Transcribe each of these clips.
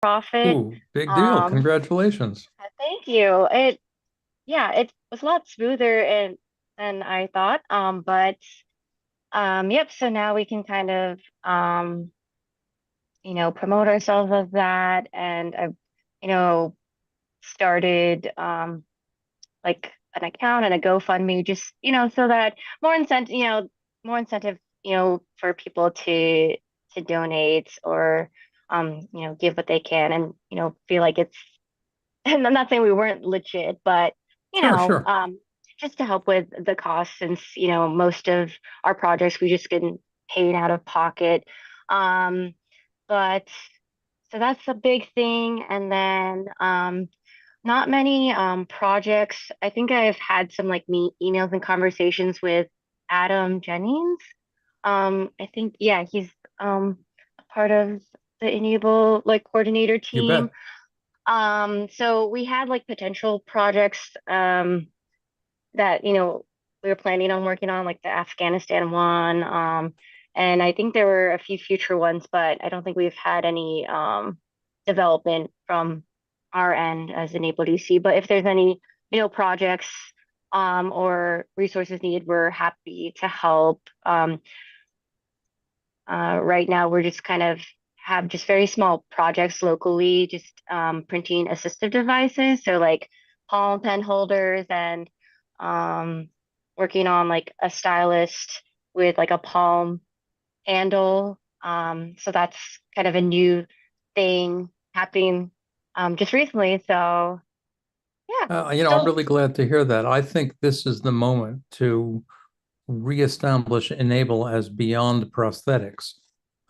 profit. Ooh, big deal. Um, Congratulations. Thank you. It was a lot smoother than I thought. Yep. So now we can kind of promote ourselves as that, and I've, you know, started like an account and a GoFundMe, just so that more incentive, more incentive, for people to donate or give what they can, and feel like it's. And I'm not saying we weren't legit, but you Sure, know, sure. um, just to help with the cost, since most of our projects we just get paid out of pocket. Um, but so that's a big thing, and then not many projects. I think I've had some like me emails and conversations with Adam Jennings. I think, yeah, he's a part of the e-NABLE like coordinator You team. bet. So we had like potential projects that we were planning on working on, like the Afghanistan one. And I think there were a few future ones, but I don't think we've had any development from our end as Enable DC. But if there's any projects or resources needed, we're happy to help. Right now, we're just kind of have just very small projects locally, just printing assistive devices. So like palm pen holders and um, working on like a stylist with like a palm handle. So that's kind of a new thing happening just recently. So yeah, I'm still, really glad to hear that. I think this is the moment to reestablish Enable as beyond prosthetics.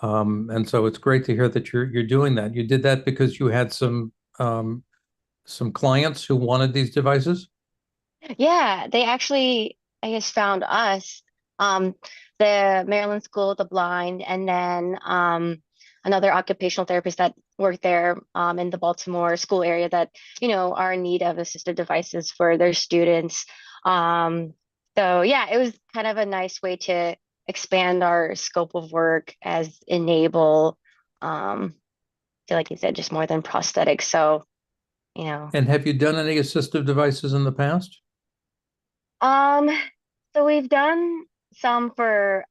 And so it's great to hear that you're doing that. You did that because you had some clients who wanted these devices. yeah, they actually, I guess, found us, um, the Maryland School of the Blind, and then another occupational therapist that worked there in the Baltimore school area that, are in need of assistive devices for their students. Um, so yeah, it was kind of a nice way to expand our scope of work as Enable, um, to, like you said, just more than prosthetics. So, you know. And have you done any assistive devices in the past? Um, so we've done some for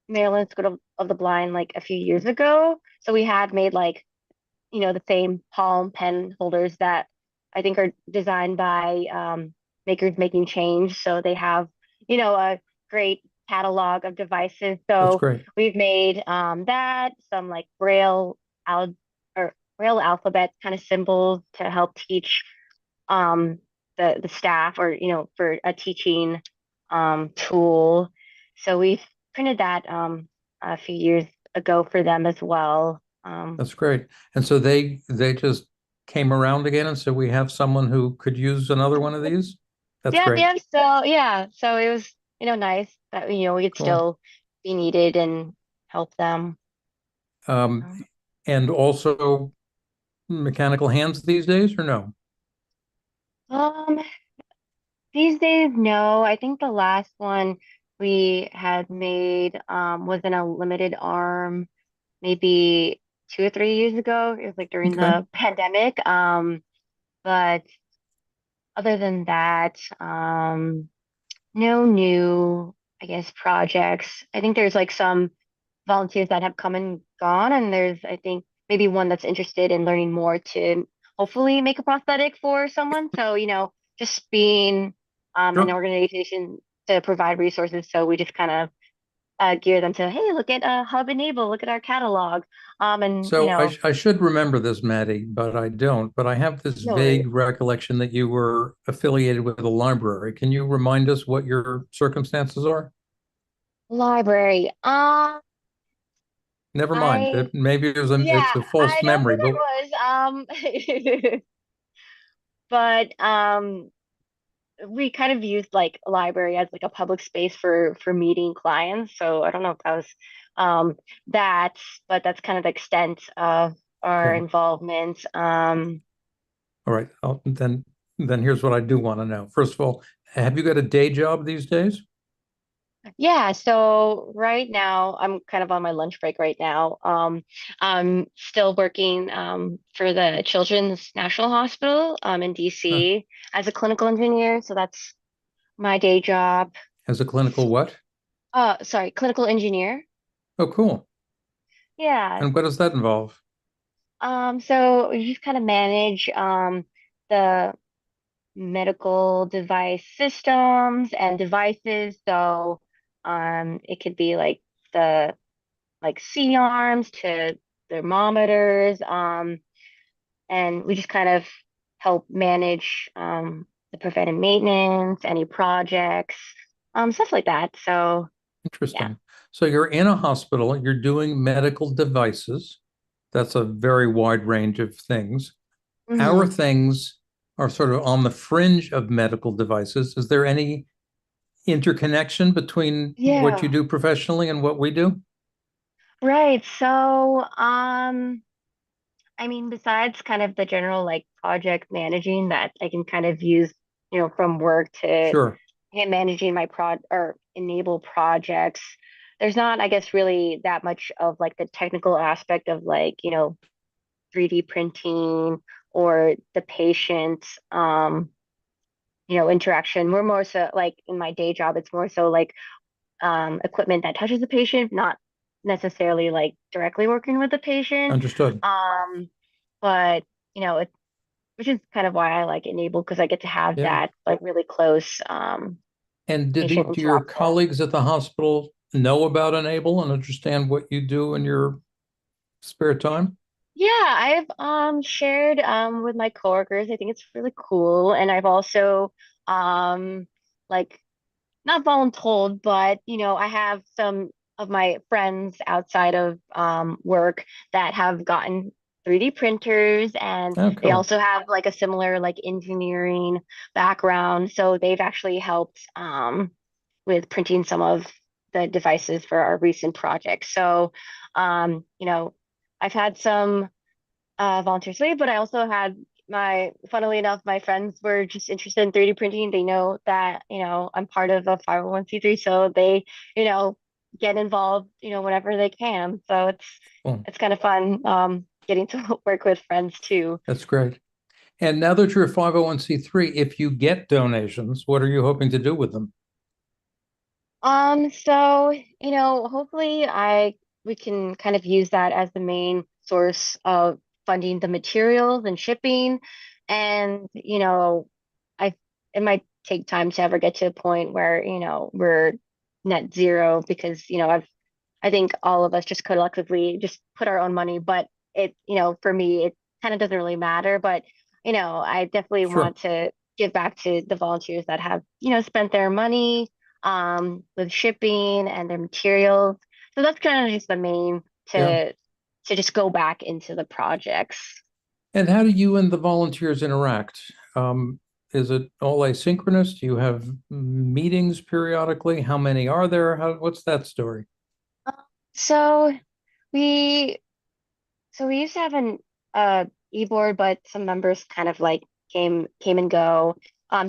Maryland School of the Blind like a few years ago. So we had made like, the same palm pen holders that I think are designed by Makers Making Change. So they have, a great catalog of devices. That's So great. we've made that, some like al Braille alphabet kind of symbols to help teach um the staff, or for a teaching tool. So we've printed that a few years ago for them as well. That's great. And so they just came around again and said we have someone who could use another one of these. That's Yeah, great. yeah. So yeah, so it was nice that we could Cool. still be needed and help them. Um, and also mechanical hands these days or no? Um, these days, no. I think the last one we had made was in a limited arm, maybe 2 or 3 years ago. It was like during Okay. the pandemic. But other than that, no new, I guess, projects. I think there's like some volunteers that have come and gone, and there's, I think, maybe one that's interested in learning more to hopefully make a prosthetic for someone. So, just being an Sure. organization to provide resources. So we just kind of gear them to, hey, look at Hub Enable, look at our catalog. And So I should remember this, Maddie, but I don't. But I have this no worries. vague recollection that you were affiliated with a library. Can you remind us what your circumstances are? Library. Never mind. I Maybe Yeah, it's a false I don't memory, but think I was. But we kind of used like a library as like a public space for meeting clients. So I don't know if that was that, but that's kind of the extent of our okay. involvement. All right. Then here's what I do want to know. First of all, have you got a day job these days? Yeah, so right now I'm kind of on my lunch break right now. I'm still working for the Children's National Hospital in Huh. DC as a clinical engineer. So that's my day job. As a clinical what? Sorry, clinical engineer. Oh, cool. Yeah. And what does that involve? So we just kind of manage the medical device systems and devices. So it could be like the like C arms to thermometers, and we just kind of help manage the preventive maintenance, any projects, stuff like that. So yeah. Interesting. So you're in a hospital, you're doing medical devices. That's a very wide range of things. Our Hmm. things are sort of on the fringe of medical devices. Is there any interconnection between what you Yeah. do professionally and what we do? Right. So, I mean, besides kind of the general like project managing that I can kind of use, from work to Sure. managing my prod or enable projects, there's not, I guess, really that much of like the technical aspect of like, 3D printing or the patient, interaction. We're more so like in my day job, it's more so like equipment that touches the patient, not necessarily like directly working with the patient. Understood. Um, but it which is kind of why I like Enable because I get to have Yeah. that like really close And patient do your interaction. colleagues at the hospital know about Enable and understand what you do in your spare time? Yeah, I've shared with my coworkers. I think it's really cool, and I've also like not voluntold, but I have some of my friends outside of work that have gotten 3D printers and Oh, they cool. also have like a similar like engineering background. So they've actually helped with printing some of the devices for our recent project. So I've had some volunteers leave, but I also had funnily enough, my friends were just interested in 3D printing. They know that, I'm part of a 501(c)(3), so they, you know, get involved, whenever they can. So Cool. it's kind of fun getting to work with friends too. That's great. And now that you're a 501(c)(3), if you get donations, what are you hoping to do with them? So, hopefully we can kind of use that as the main source of funding the materials and shipping. And, I it might take time to ever get to a point where, we're net zero because, I think all of us just collectively just put our own money, but for me, it kind of doesn't really matter. But, I definitely Sure. want to give back to the volunteers that have, spent their money with shipping and their materials. So that's kind of just the main Yeah. to just go back into the projects. And how do you and the volunteers interact? Is it all asynchronous? Do you have meetings periodically? How many are there? What's that story? So we we used to have an e-board, but some members kind of like came and go.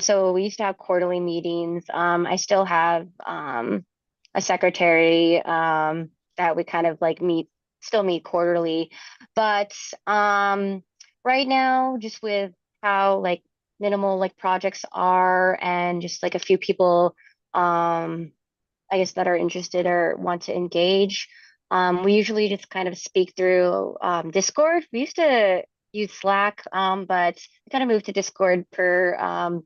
So we used to have quarterly meetings. I still have a secretary that we kind of like still meet quarterly. But right now, just with how like minimal like projects are and just like a few people I guess that are interested or want to engage. We usually just kind of speak through Discord. We used to use Slack, but we kind of moved to Discord per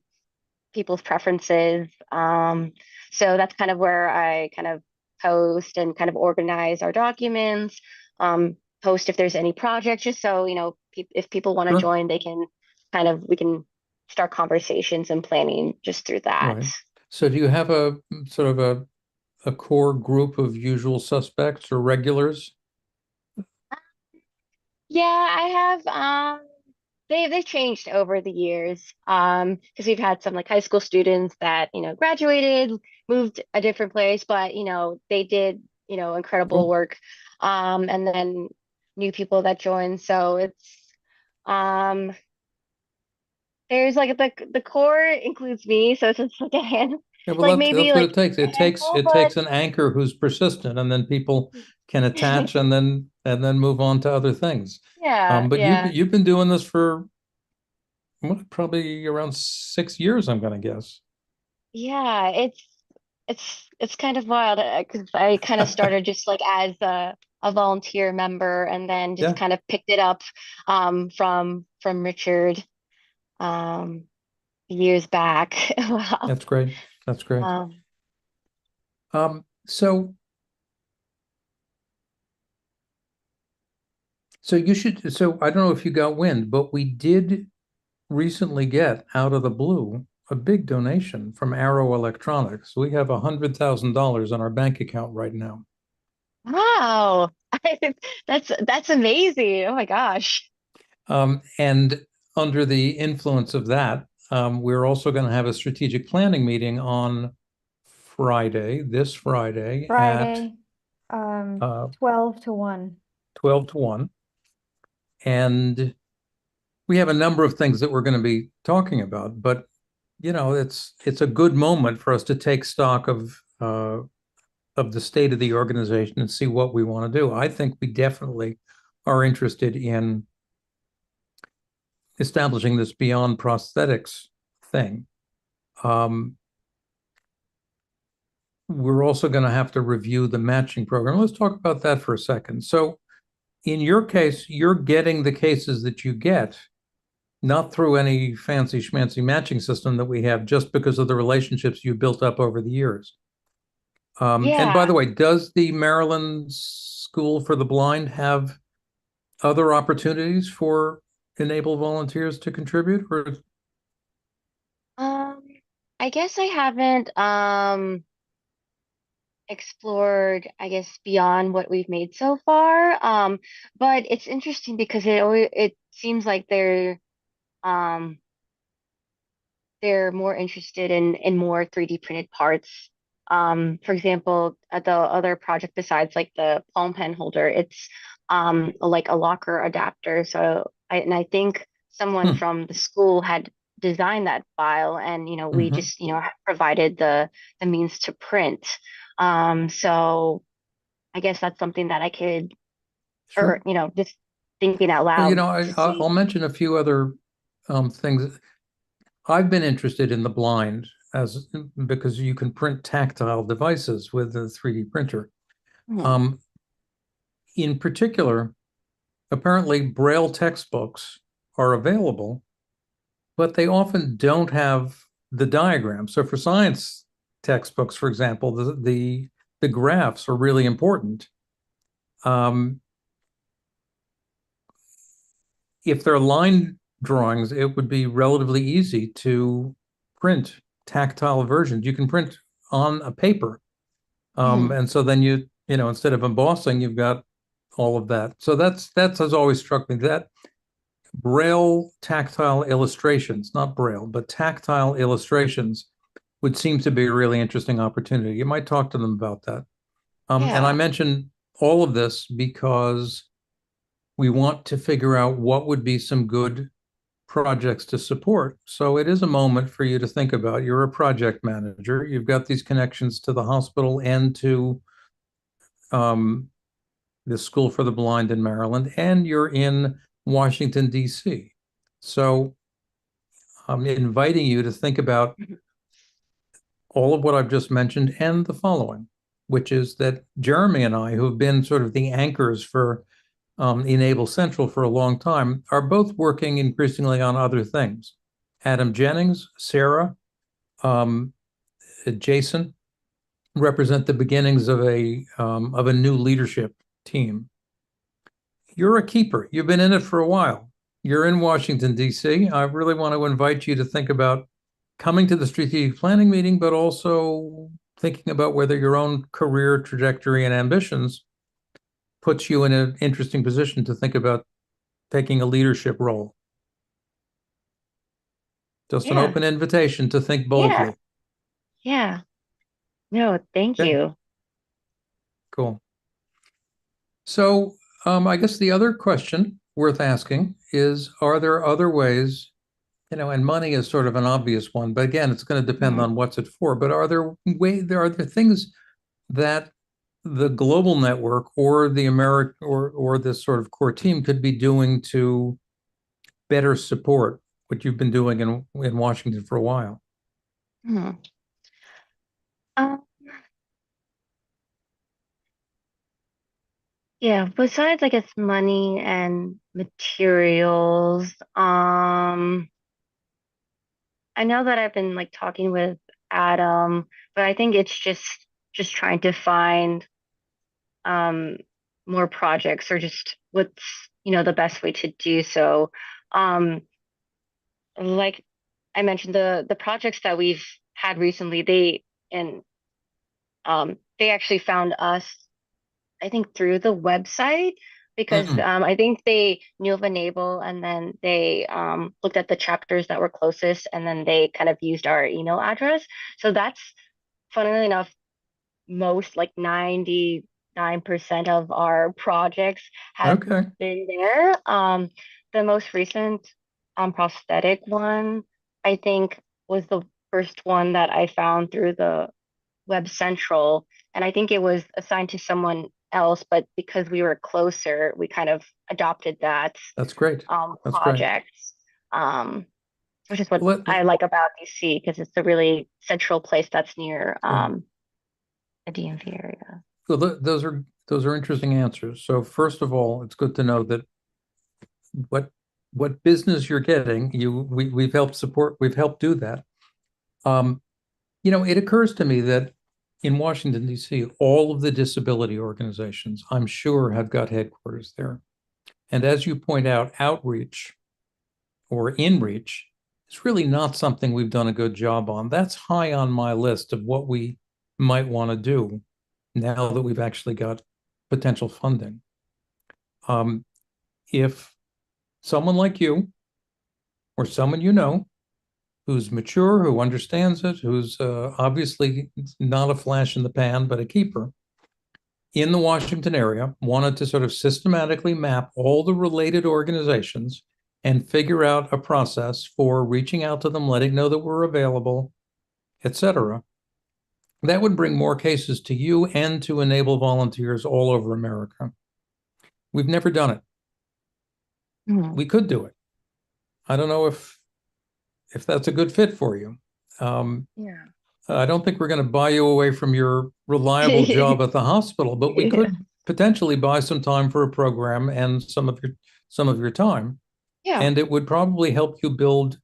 people's preferences. So that's kind of where I kind of post and kind of organize our documents, post if there's any projects, just so, if people want to Sure. join, they can we can start conversations and planning just through that. Right. So do you have a sort of a core group of usual suspects or regulars? Yeah, I have they've changed over the years. Because we've had some like high school students that, graduated, moved a different place, but they did, incredible Cool. work. And then new people that joined. So it's um there's like the core includes me, so it's just like a Yeah, well, Like that's maybe what like it takes. a handful, It but takes an anchor who's persistent, and then people can attach and then move on to other things. yeah, But yeah. you've been doing this for what, probably around 6 years, I'm going to guess. Yeah, it's kind of wild because I kind of started just like as a volunteer member and then just Yeah, kind of picked it up from Richard um years back. Wow. that's great. That's great. Um, So you should. So I don't know if you got wind, but we did recently get out of the blue a big donation from Arrow Electronics. We have $100,000 on our bank account right now. wow. That's amazing. Oh my gosh. And under the influence of that, we're also going to have a strategic planning meeting on Friday, this Friday at Friday, uh, 12 to 1. 12 to 1. And we have a number of things that we're going to be talking about, but it's a good moment for us to take stock of the state of the organization and see what we want to do. I think we definitely are interested in establishing this beyond prosthetics thing. Um, we're also going to have to review the matching program. Let's talk about that for a second. So, in your case, you're getting the cases that you get not through any fancy schmancy matching system that we have, just because of the relationships you built up over the years. And by Yeah. the way, does the Maryland School for the Blind have other opportunities for enabled volunteers to contribute? Or Um, I guess I haven't explored, I guess, beyond what we've made so far. But it's interesting because it seems like um they're more interested in more 3D printed parts. For example, the other project besides like the palm pen holder, it's like a locker adapter. And I think someone hmm, from the school had designed that file, and we mhm. just provided the means to print. So I guess that's something that I could, or Sure. just thinking out Well, loud to I'll see. mention a few other things. I've been interested in the blind as because you can print tactile devices with a 3D printer. Hmm. Um, in particular, apparently Braille textbooks are available, but they often don't have the diagram. So for science textbooks, for example, the graphs are really important. Um, if they're line drawings, it would be relatively easy to print tactile versions. You can print on a paper. Hmm. And so then instead of embossing, you've got all of that. So that's has always struck me, that Braille tactile illustrations, not Braille, but tactile illustrations would seem to be a really interesting opportunity. You might talk to them about that. And I Yeah. mentioned all of this because we want to figure out what would be some good projects to support. So it is a moment for you to think about. You're a project manager. You've got these connections to the hospital and to um, the School for the Blind in Maryland, and you're in Washington, D.C. So I'm inviting you to think about all of what I've just mentioned and the following, which is that Jeremy and I, who have been sort of the anchors for e-NABLE Central for a long time, are both working increasingly on other things. Adam Jennings, Sarah, um, Jason represent the beginnings of a new leadership team. You're a keeper. You've been in it for a while. You're in Washington, D.C. I really want to invite you to think about coming to the strategic planning meeting, but also thinking about whether your own career trajectory and ambitions puts you in an interesting position to think about taking a leadership role. Just an Yeah. open invitation to think Yeah. boldly. Yeah. No, thank Okay, you. cool. So I guess the other question worth asking is, are there other ways and money is sort of an obvious one, but again, it's going to depend Mhm. on what's it for. But are there things that the global network or the American or this sort of core team could be doing to better support what you've been doing in Washington for a while? Mhm. Um, yeah, besides, I guess, money and materials, I know that I've been like talking with Adam, but I think it's just trying to find um more projects or just what's, the best way to do so. Um, like I mentioned, the projects that we've had recently, and they actually found us, I think, through the website because Mm, I think they knew of e-NABLE and then they looked at the chapters that were closest and then they kind of used our email address. So that's, funnily enough, most like 99% of our projects have okay, been there. The most recent prosthetic one, I think, was the first one that I found through the Web Central, and I think it was assigned to someone else, but because we were closer, we kind of adopted that that's great. That's great. project, um, which is what Let, I like about DC because it's a really central place that's near yeah. the DMV area. So those are interesting answers. So first of all, it's good to know that what what business you're getting, we've helped do that. Um, it occurs to me that in Washington, D.C., all of the disability organizations, I'm sure, have got headquarters there. And as you point out, outreach or inreach is really not something we've done a good job on. That's high on my list of what we might want to do now that we've actually got potential funding. Um, if someone like you or someone who's mature, who understands it, who's obviously not a flash in the pan, but a keeper in the Washington area, wanted to sort of systematically map all the related organizations and figure out a process for reaching out to them, letting know that we're available, etc. That would bring more cases to you and to e-NABLE volunteers all over America. We've never done it. Mhm. We could do it. I don't know if that's a good fit for you. Um, Yeah. I don't think we're going to buy you away from your reliable job at the hospital, but we Yeah. could potentially buy some time for a program and some of your time, Yeah. and it would probably help you build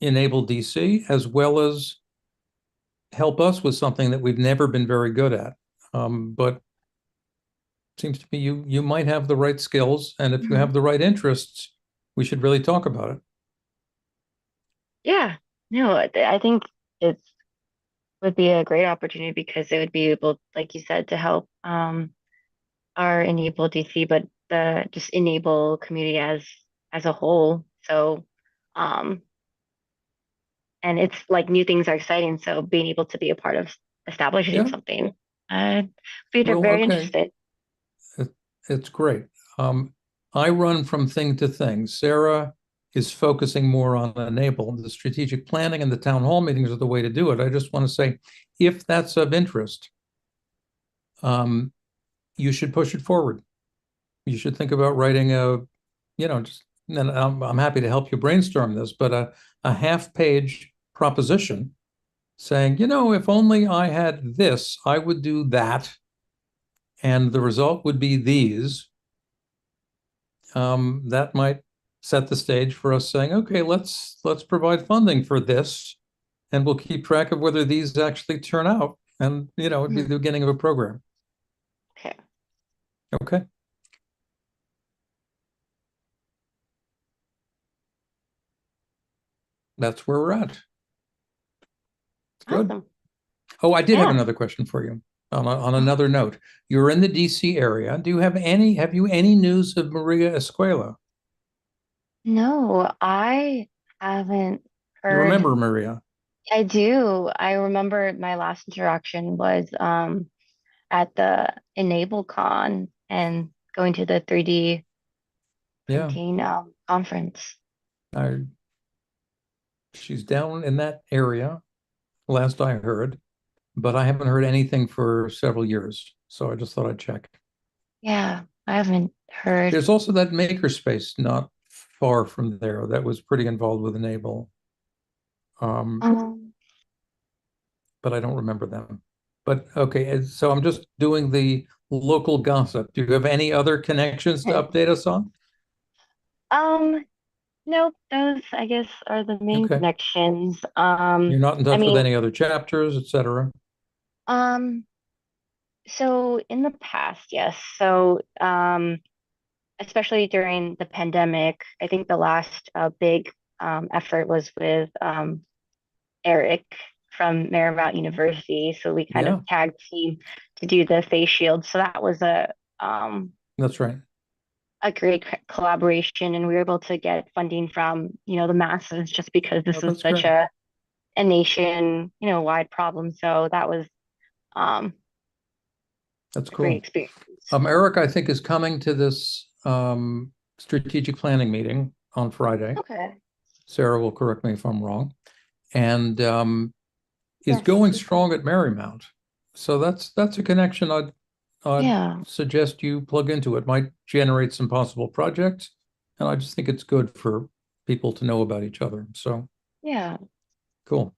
e-NABLE DC as well as help us with something that we've never been very good at. But it seems to me you might have the right skills, and if you Mhm. have the right interests, we should really talk about it. Yeah. No, I think it would be a great opportunity because it would be able, like you said, to help our e-NABLE DC, but the just e-NABLE community as a whole. So, um, and it's like new things are exciting. So being able to be a part of establishing Yeah. something, I'd be Well, very okay. interested. It, it's great. Um, I run from thing to thing. Sarah is focusing more on e-NABLE. The strategic planning and the town hall meetings are the way to do it. I just want to say, if that's of interest, um, you should push it forward. You should think about writing just, and I'm happy to help you brainstorm this, but a half-page proposition saying, if only I had this, I would do that, and the result would be these. That might set the stage for us saying, okay, let's provide funding for this, and we'll keep track of whether these actually turn out. And it'd be Mhm. the beginning of a program. Okay. Okay, that's where we're at. It's good. Awesome. Oh, I did have Yeah. another question for you on another note. You're in the DC area. Have you any news of Maria Escuela? No, I haven't You heard. remember Maria? I do. I remember my last interaction was at the e-NABLE Con and going to the 3D Yeah. printing conference. I She's down in that area, last I heard, but I haven't heard anything for several years. So I just thought I'd check. Yeah, I haven't heard. There's also that makerspace not far from there that was pretty involved with e-NABLE, um, Um, but I don't remember them. But okay, so I'm just doing the local gossip. Do you have any other connections to update us on? um, nope, those I guess are the main Okay. connections. You're not in I touch with mean, any other chapters, etc. um, so in the past, yes. So, especially during the pandemic, I think the last big effort was with Eric from Marymount University. So we kind of Yeah, tag team to do the face shield. So that was um, that's right. a great collaboration, and we were able to get funding from the masses just because Oh, this is that's such great. a nation wide problem. So that was um, That's a great cool. experience. Eric, I think, is coming to this strategic planning meeting on Friday. Okay. Sarah will correct me if I'm wrong. And is Yes, going he's coming. strong at Marymount. So that's a connection I'd Yeah. suggest you plug into. It might generate some possible projects, and I just think it's good for people to know about each other. So Yeah. cool.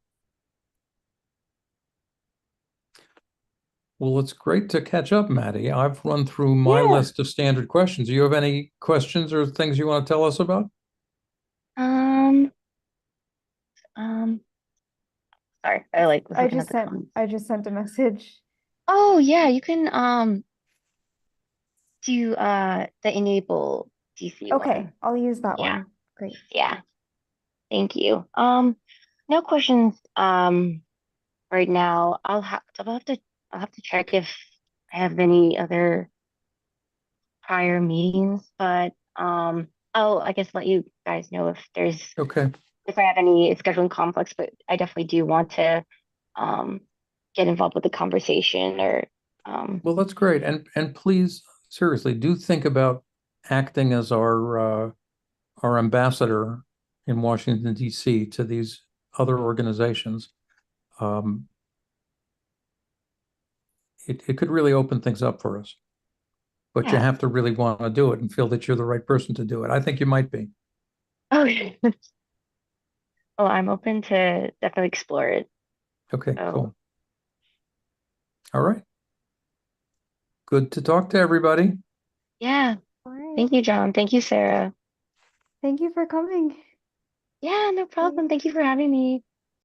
Well, it's great to catch up, Maddie. I've run through my Yeah. list of standard questions. Do you have any questions or things you want to tell us about? Um. Um. Sorry, I like was I looking at just the sent comments. I just sent a message. Oh yeah, you can do the enable DC Okay, one. I'll use that Yeah. one. Great. Yeah. Thank you. No questions right now. I'll have to check if I have any other prior meetings, but I'll I guess let you guys know Okay. if I have any scheduling conflicts, but I definitely do want to um get involved with the conversation or Well, that's great. And please, seriously, do think about acting as our ambassador in Washington, D.C. to these other organizations. Um, it could really open things up for us, but you yeah. have to really want to do it and feel that you're the right person to do it. I think you might be. Okay. Well, I'm open to definitely explore it. Okay, So cool. All right. Good to talk to everybody. yeah. All right. Thank you, John. Thank you, Sarah. Thank you for coming. Yeah, no Great. problem. Thank you for having me.